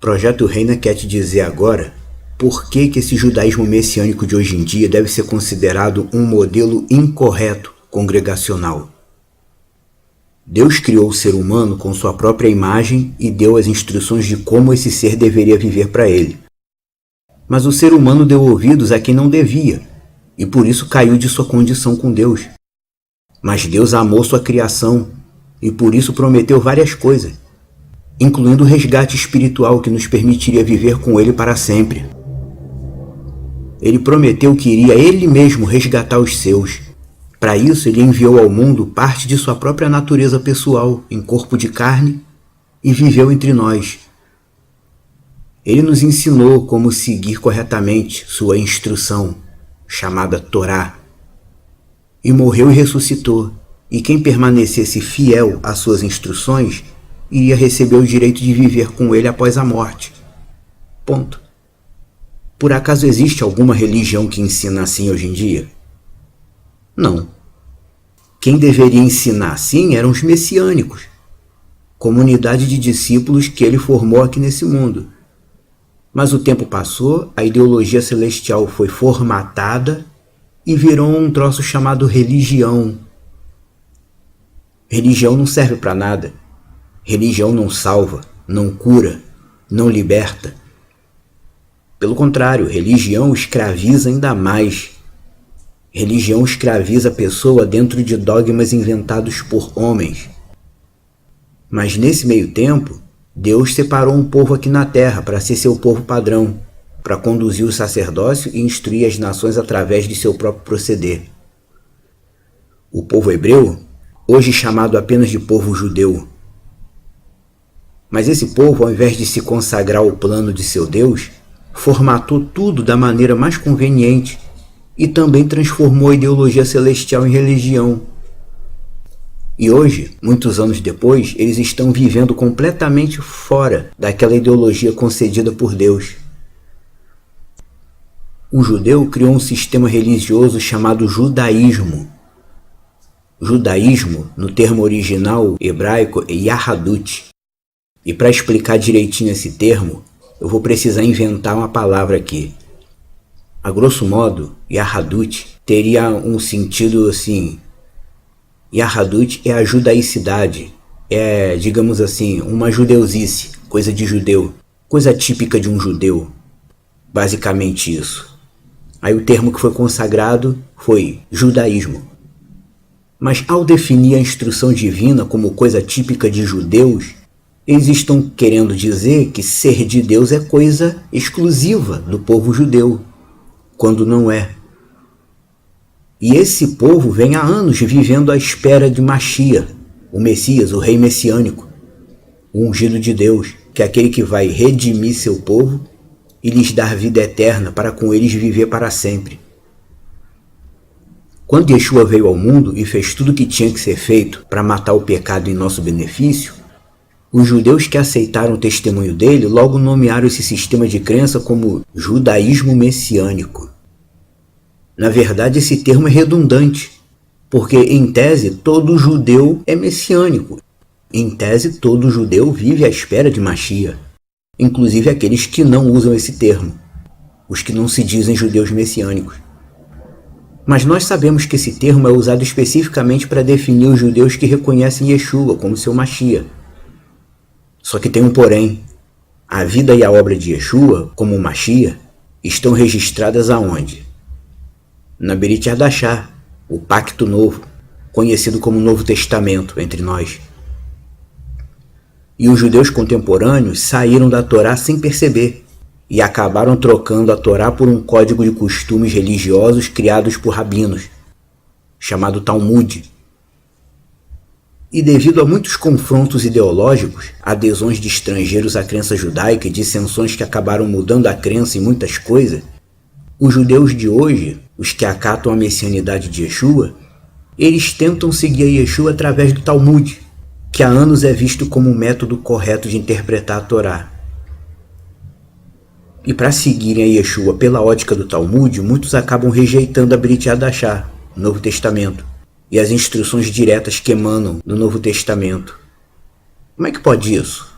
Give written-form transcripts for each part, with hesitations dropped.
Projeto Reina quer te dizer agora por que esse judaísmo messiânico de hoje em dia deve ser considerado um modelo incorreto congregacional. Deus criou o ser humano com sua própria imagem e deu as instruções de como esse ser deveria viver para ele. Mas o ser humano deu ouvidos a quem não devia, e por isso caiu de sua condição com Deus. Mas Deus amou sua criação, e por isso prometeu várias coisas, incluindo o resgate espiritual que nos permitiria viver com Ele para sempre. Ele prometeu que iria Ele mesmo resgatar os seus. Para isso, Ele enviou ao mundo parte de sua própria natureza pessoal, em corpo de carne, e viveu entre nós. Ele nos ensinou como seguir corretamente sua instrução, chamada Torá, e morreu e ressuscitou, e quem permanecesse fiel às suas instruções iria receber o direito de viver com ele após a morte. Ponto. Por acaso existe alguma religião que ensina assim hoje em dia? Não. Quem deveria ensinar assim eram os messiânicos, comunidade de discípulos que ele formou aqui nesse mundo. Mas o tempo passou, a ideologia celestial foi formatada e virou um troço chamado religião. Religião não serve para nada. Religião não salva, não cura, não liberta. Pelo contrário, religião escraviza ainda mais. Religião escraviza a pessoa dentro de dogmas inventados por homens. Mas nesse meio tempo, Deus separou um povo aqui na terra para ser seu povo padrão, para conduzir o sacerdócio e instruir as nações através de seu próprio proceder. O povo hebreu, hoje chamado apenas de povo judeu. Mas esse povo, ao invés de se consagrar ao plano de seu Deus, formatou tudo da maneira mais conveniente e também transformou a ideologia celestial em religião. E hoje, muitos anos depois, eles estão vivendo completamente fora daquela ideologia concedida por Deus. O judeu criou um sistema religioso chamado judaísmo. Judaísmo, no termo original hebraico, é Yahadut. E para explicar direitinho esse termo, eu vou precisar inventar uma palavra aqui. A grosso modo, Yahadut teria um sentido assim. Yahadut é a judaicidade, é, digamos assim, uma judeusice, coisa de judeu, coisa típica de um judeu, basicamente isso. Aí o termo que foi consagrado foi judaísmo. Mas ao definir a instrução divina como coisa típica de judeus, eles estão querendo dizer que ser de Deus é coisa exclusiva do povo judeu, quando não é. E esse povo vem há anos vivendo à espera de Mashiach, o Messias, o rei messiânico, o ungido de Deus, que é aquele que vai redimir seu povo e lhes dar vida eterna para com eles viver para sempre. Quando Yeshua veio ao mundo e fez tudo o que tinha que ser feito para matar o pecado em nosso benefício, os judeus que aceitaram o testemunho dele logo nomearam esse sistema de crença como judaísmo messiânico. Na verdade, esse termo é redundante, porque em tese todo judeu é messiânico. Em tese todo judeu vive à espera de Mashiach, inclusive aqueles que não usam esse termo, os que não se dizem judeus messiânicos. Mas nós sabemos que esse termo é usado especificamente para definir os judeus que reconhecem Yeshua como seu Mashiach. Só que tem um porém. A vida e a obra de Yeshua, como Mashiach, estão registradas aonde? Na Berit Hadashah, o Pacto Novo, conhecido como Novo Testamento entre nós. E os judeus contemporâneos saíram da Torá sem perceber e acabaram trocando a Torá por um código de costumes religiosos criados por rabinos, chamado Talmud. E devido a muitos confrontos ideológicos, adesões de estrangeiros à crença judaica e dissensões que acabaram mudando a crença em muitas coisas, os judeus de hoje, os que acatam a messianidade de Yeshua, eles tentam seguir a Yeshua através do Talmud, que há anos é visto como um método correto de interpretar a Torá. E para seguirem a Yeshua pela ótica do Talmud, muitos acabam rejeitando a Berit Hadashah, o Novo Testamento, e as instruções diretas que emanam do Novo Testamento. Como é que pode isso?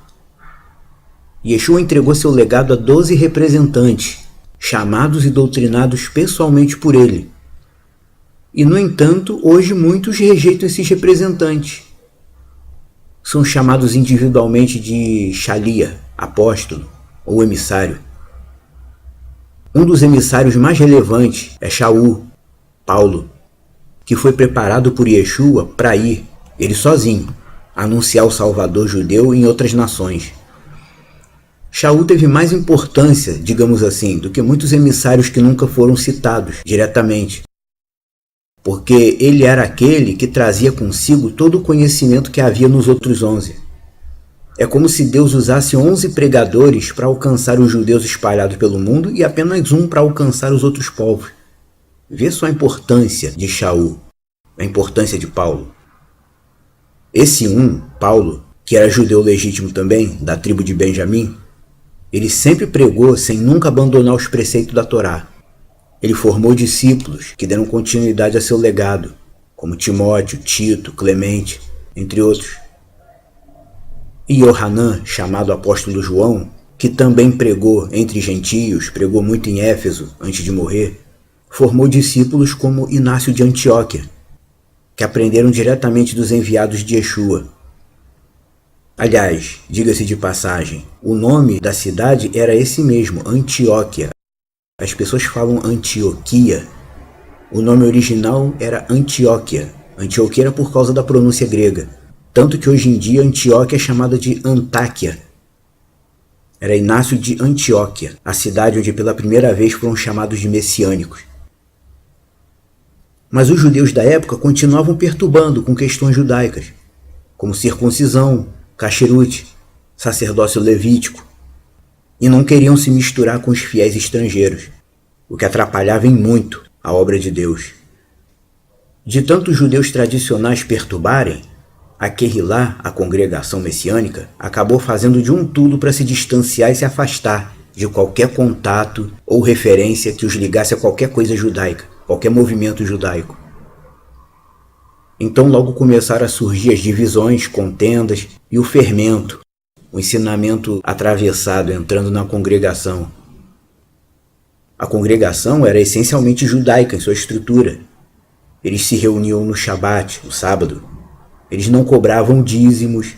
Yeshua entregou seu legado a 12 representantes, chamados e doutrinados pessoalmente por ele. E, no entanto, hoje muitos rejeitam esses representantes. São chamados individualmente de Shalia, apóstolo ou emissário. Um dos emissários mais relevantes é Shaul, Paulo, que foi preparado por Yeshua para ir, ele sozinho, anunciar o Salvador judeu em outras nações. Shaul teve mais importância, digamos assim, do que muitos emissários que nunca foram citados diretamente, porque ele era aquele que trazia consigo todo o conhecimento que havia nos outros 11. É como se Deus usasse 11 pregadores para alcançar os judeus espalhados pelo mundo e apenas um para alcançar os outros povos. Vê só a importância de Shaul, a importância de Paulo. Esse Paulo, que era judeu legítimo também, da tribo de Benjamim, ele sempre pregou sem nunca abandonar os preceitos da Torá. Ele formou discípulos que deram continuidade a seu legado, como Timóteo, Tito, Clemente, entre outros. E Yohanan, chamado apóstolo João, que também pregou entre gentios, pregou muito em Éfeso antes de morrer, formou discípulos como Inácio de Antioquia, que aprenderam diretamente dos enviados de Yeshua. Aliás, diga-se de passagem, o nome da cidade era esse mesmo, Antioquia. As pessoas falam Antioquia. O nome original era Antioquia. Antioquia era por causa da pronúncia grega. Tanto que hoje em dia Antioquia é chamada de Antáquia. Era Inácio de Antioquia, a cidade onde pela primeira vez foram chamados de messiânicos. Mas os judeus da época continuavam perturbando com questões judaicas, como circuncisão, kasherut, sacerdócio levítico, e não queriam se misturar com os fiéis estrangeiros, o que atrapalhava em muito a obra de Deus. De tanto os judeus tradicionais perturbarem, a Kehilá, a congregação messiânica, acabou fazendo de um tudo para se distanciar e se afastar de qualquer contato ou referência que os ligasse a qualquer coisa judaica, qualquer movimento judaico. Então logo começaram a surgir as divisões, contendas e o fermento, o ensinamento atravessado entrando na congregação. A congregação era essencialmente judaica em sua estrutura. Eles se reuniam no Shabat, o sábado. Eles não cobravam dízimos.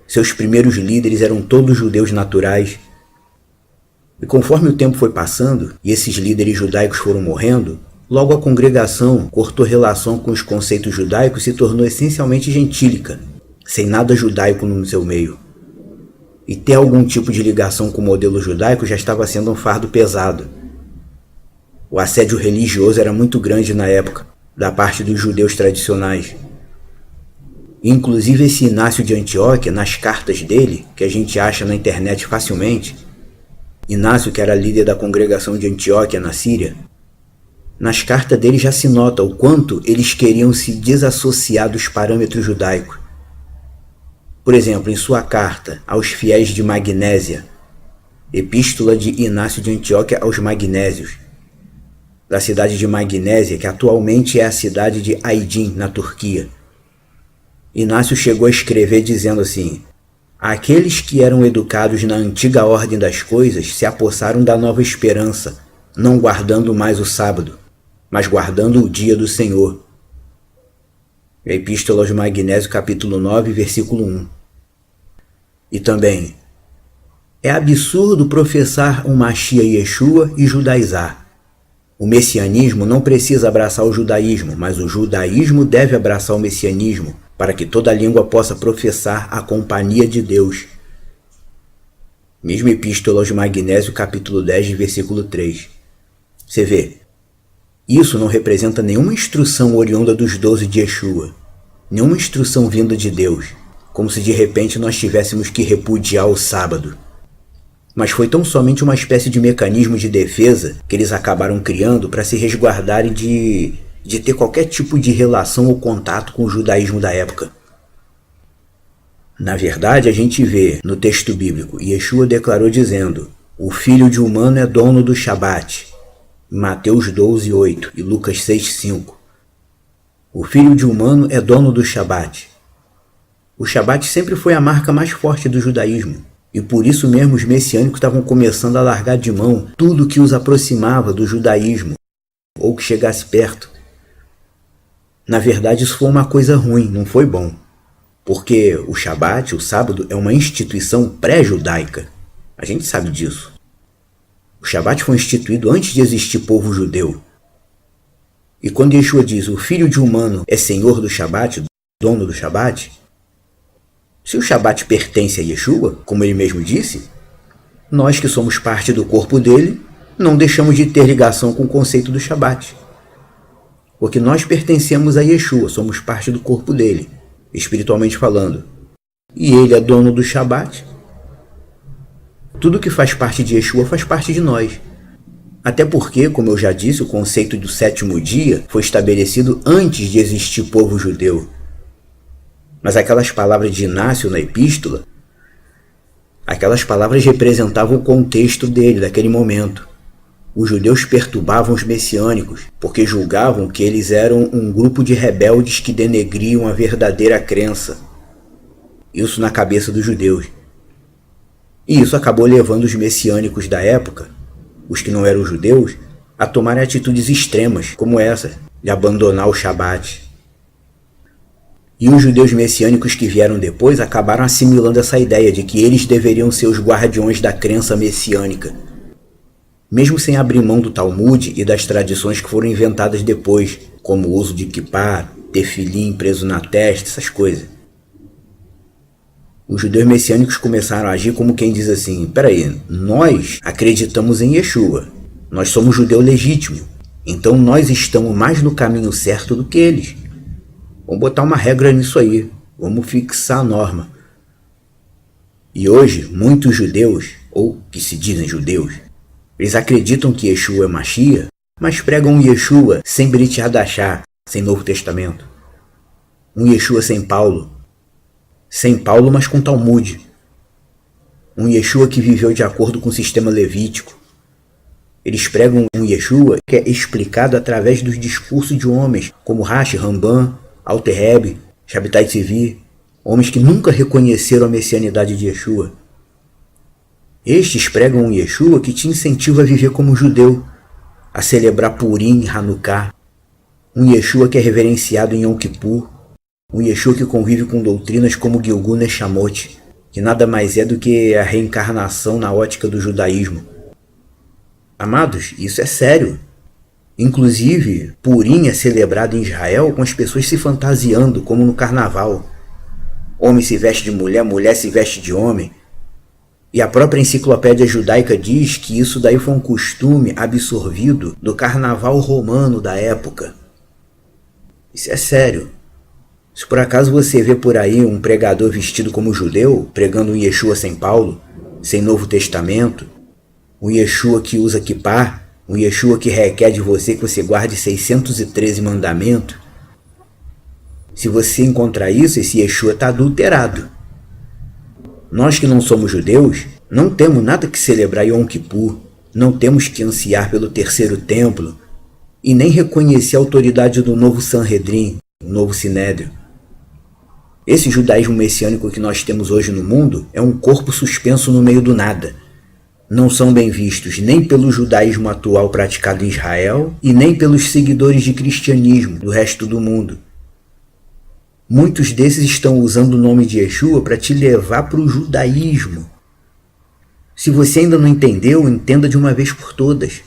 Seus primeiros líderes eram todos judeus naturais. E conforme o tempo foi passando e esses líderes judaicos foram morrendo, logo a congregação cortou relação com os conceitos judaicos e se tornou essencialmente gentílica, sem nada judaico no seu meio. E ter algum tipo de ligação com o modelo judaico já estava sendo um fardo pesado. O assédio religioso era muito grande na época, da parte dos judeus tradicionais. Inclusive esse Inácio de Antioquia, nas cartas dele, que a gente acha na internet facilmente, Inácio, que era líder da congregação de Antioquia na Síria, nas cartas dele já se nota o quanto eles queriam se desassociar dos parâmetros judaicos. Por exemplo, em sua carta aos fiéis de Magnésia, Epístola de Inácio de Antioquia aos Magnésios, da cidade de Magnésia, que atualmente é a cidade de Aydin, na Turquia. Inácio chegou a escrever dizendo assim: aqueles que eram educados na antiga ordem das coisas se apossaram da nova esperança, não guardando mais o sábado, mas guardando o dia do Senhor. A Epístola aos Magnésios, capítulo 9, versículo 1. E também: é absurdo professar um Mashiach Yeshua e judaizar. O messianismo não precisa abraçar o judaísmo, mas o judaísmo deve abraçar o messianismo, para que toda língua possa professar a companhia de Deus. Mesma Epístola aos Magnésios, capítulo 10, versículo 3. Você vê, isso não representa nenhuma instrução oriunda dos 12 de Yeshua, nenhuma instrução vinda de Deus, como se de repente nós tivéssemos que repudiar o sábado. Mas foi tão somente uma espécie de mecanismo de defesa que eles acabaram criando para se resguardarem de ter qualquer tipo de relação ou contato com o judaísmo da época. Na verdade, a gente vê no texto bíblico, Yeshua declarou dizendo: o filho de humano é dono do Shabat, em Mateus 12, 8 e Lucas 6, 5. O filho de humano é dono do Shabat. O Shabat sempre foi a marca mais forte do judaísmo. E por isso mesmo os messiânicos estavam começando a largar de mão tudo que os aproximava do judaísmo, ou que chegasse perto. Na verdade, isso foi uma coisa ruim, não foi bom. Porque o Shabat, o sábado, é uma instituição pré-judaica. A gente sabe disso. O Shabat foi instituído antes de existir povo judeu. E quando Yeshua diz, o filho de humano é senhor do Shabat, dono do Shabat, se o Shabat pertence a Yeshua, como ele mesmo disse, nós que somos parte do corpo dele, não deixamos de ter ligação com o conceito do Shabat. Porque nós pertencemos a Yeshua, somos parte do corpo dele, espiritualmente falando. E ele é dono do Shabat. Tudo que faz parte de Yeshua faz parte de nós. Até porque, como eu já disse, o conceito do sétimo dia foi estabelecido antes de existir povo judeu. Mas aquelas palavras de Inácio na epístola, aquelas palavras representavam o contexto dele, daquele momento. Os judeus perturbavam os messiânicos, porque julgavam que eles eram um grupo de rebeldes que denegriam a verdadeira crença. Isso na cabeça dos judeus. E isso acabou levando os messiânicos da época, os que não eram judeus, a tomarem atitudes extremas, como essa, de abandonar o Shabat. E os judeus messiânicos que vieram depois acabaram assimilando essa ideia de que eles deveriam ser os guardiões da crença messiânica, mesmo sem abrir mão do Talmud e das tradições que foram inventadas depois, como o uso de kippá, tefilim preso na testa, essas coisas. Os judeus messiânicos começaram a agir como quem diz assim, peraí, nós acreditamos em Yeshua, nós somos judeu legítimo, então nós estamos mais no caminho certo do que eles. Vamos botar uma regra nisso aí, vamos fixar a norma. E hoje, muitos judeus, ou que se dizem judeus, eles acreditam que Yeshua é Mashiach, mas pregam um Yeshua sem Brit Hadashah, sem Novo Testamento. Um Yeshua sem Paulo, mas com Talmud. Um Yeshua que viveu de acordo com o sistema levítico. Eles pregam um Yeshua que é explicado através dos discursos de homens como Rashi, Ramban, Alter Rebbe, Shabtai Tzvi, homens que nunca reconheceram a messianidade de Yeshua. Estes pregam um Yeshua que te incentiva a viver como judeu, a celebrar Purim e Hanukkah, um Yeshua que é reverenciado em Yom Kippur, um Yeshua que convive com doutrinas como Gilgul Neshamot, que nada mais é do que a reencarnação na ótica do judaísmo. Amados, isso é sério. Inclusive, Purim é celebrado em Israel com as pessoas se fantasiando, como no carnaval. Homem se veste de mulher, mulher se veste de homem. E a própria enciclopédia judaica diz que isso daí foi um costume absorvido do carnaval romano da época. Isso é sério. Se por acaso você vê por aí um pregador vestido como judeu, pregando um Yeshua sem Paulo, sem Novo Testamento, um Yeshua que usa kippá, um Yeshua que requer de você que você guarde 613 mandamentos, se você encontrar isso, esse Yeshua está adulterado. Nós que não somos judeus, não temos nada que celebrar Yom Kippur, não temos que ansiar pelo terceiro templo e nem reconhecer a autoridade do novo Sanhedrin, o novo Sinédrio. Esse judaísmo messiânico que nós temos hoje no mundo é um corpo suspenso no meio do nada. Não são bem vistos nem pelo judaísmo atual praticado em Israel e nem pelos seguidores de cristianismo do resto do mundo. Muitos desses estão usando o nome de Yeshua para te levar para o judaísmo. Se você ainda não entendeu, entenda de uma vez por todas.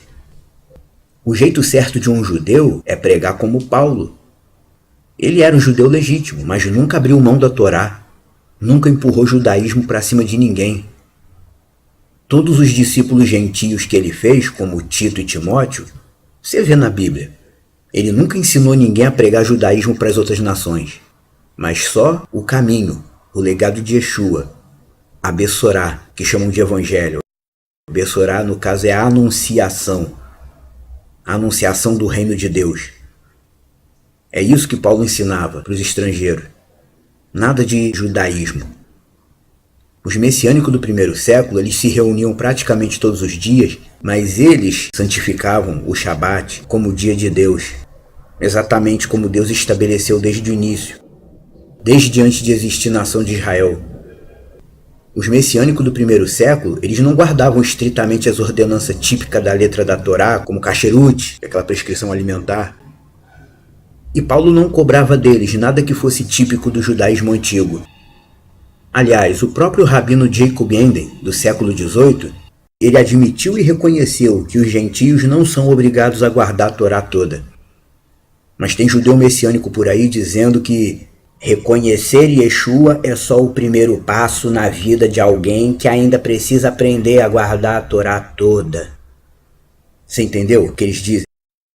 O jeito certo de um judeu é pregar como Paulo. Ele era um judeu legítimo, mas nunca abriu mão da Torá. Nunca empurrou o judaísmo para cima de ninguém. Todos os discípulos gentios que ele fez, como Tito e Timóteo, você vê na Bíblia. Ele nunca ensinou ninguém a pregar judaísmo para as outras nações, mas só o caminho, o legado de Yeshua, a Bessorá, que chamam de Evangelho. Bessorá, no caso, é a anunciação do reino de Deus. É isso que Paulo ensinava para os estrangeiros. Nada de judaísmo. Os messiânicos do primeiro século, eles se reuniam praticamente todos os dias, mas eles santificavam o Shabat como o dia de Deus, exatamente como Deus estabeleceu desde o início, desde antes de existir a nação de Israel. Os messiânicos do primeiro século, eles não guardavam estritamente as ordenanças típicas da letra da Torá, como kasherut, aquela prescrição alimentar. E Paulo não cobrava deles nada que fosse típico do judaísmo antigo. Aliás, o próprio rabino Jacob Enden, do século XVIII, ele admitiu e reconheceu que os gentios não são obrigados a guardar a Torá toda. Mas tem judeu messiânico por aí dizendo que reconhecer Yeshua é só o primeiro passo na vida de alguém que ainda precisa aprender a guardar a Torá toda. Você entendeu o que eles dizem?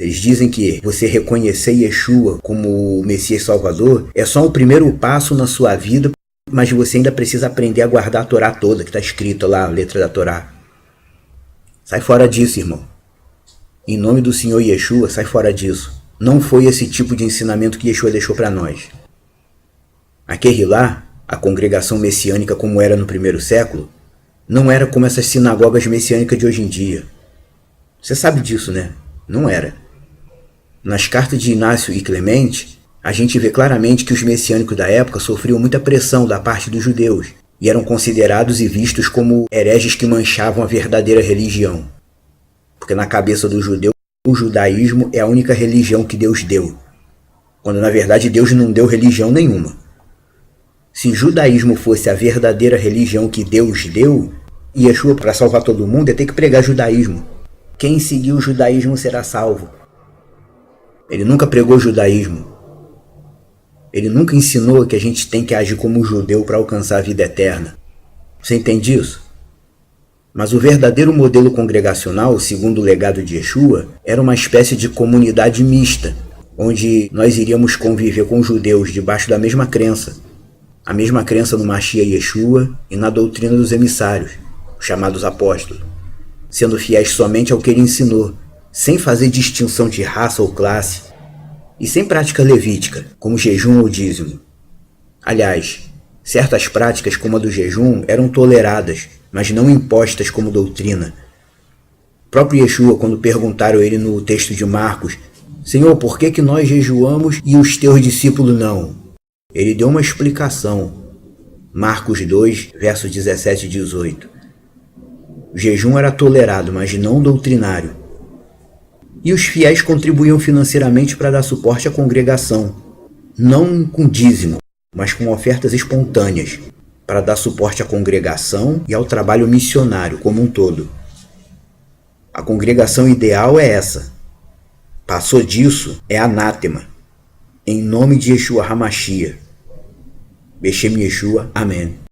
Eles dizem que você reconhecer Yeshua como o Messias Salvador é só o primeiro passo na sua vida, mas você ainda precisa aprender a guardar a Torá toda, que está escrito lá, a letra da Torá. Sai fora disso, irmão. Em nome do Senhor Yeshua, sai fora disso. Não foi esse tipo de ensinamento que Yeshua deixou para nós. A Kehilá, a congregação messiânica como era no primeiro século, não era como essas sinagogas messiânicas de hoje em dia. Você sabe disso, né? Não era. Nas cartas de Inácio e Clemente, a gente vê claramente que os messiânicos da época sofriam muita pressão da parte dos judeus e eram considerados e vistos como hereges que manchavam a verdadeira religião. Porque na cabeça do judeu, o judaísmo é a única religião que Deus deu, quando na verdade Deus não deu religião nenhuma. Se judaísmo fosse a verdadeira religião que Deus deu, Yeshua, para salvar todo mundo, ia ter que pregar judaísmo. Quem seguir o judaísmo será salvo. Ele nunca pregou judaísmo. Ele nunca ensinou que a gente tem que agir como um judeu para alcançar a vida eterna. Você entende isso? Mas o verdadeiro modelo congregacional, segundo o legado de Yeshua, era uma espécie de comunidade mista, onde nós iríamos conviver com judeus debaixo da mesma crença. A mesma crença no Mashiach Yeshua e na doutrina dos emissários, os chamados apóstolos, sendo fiéis somente ao que ele ensinou, sem fazer distinção de raça ou classe, e sem prática levítica, como jejum ou dízimo. Aliás, certas práticas como a do jejum eram toleradas, mas não impostas como doutrina. O próprio Yeshua, quando perguntaram a ele no texto de Marcos, Senhor, por que nós jejuamos e os teus discípulos não? Ele deu uma explicação. Marcos 2, versos 17 e 18. O jejum era tolerado, mas não doutrinário. E os fiéis contribuíam financeiramente para dar suporte à congregação, não com dízimo, mas com ofertas espontâneas, para dar suporte à congregação e ao trabalho missionário como um todo. A congregação ideal é essa. Passou disso, é anátema. Em nome de Yeshua HaMashiach. Beshem Yeshua. Amém.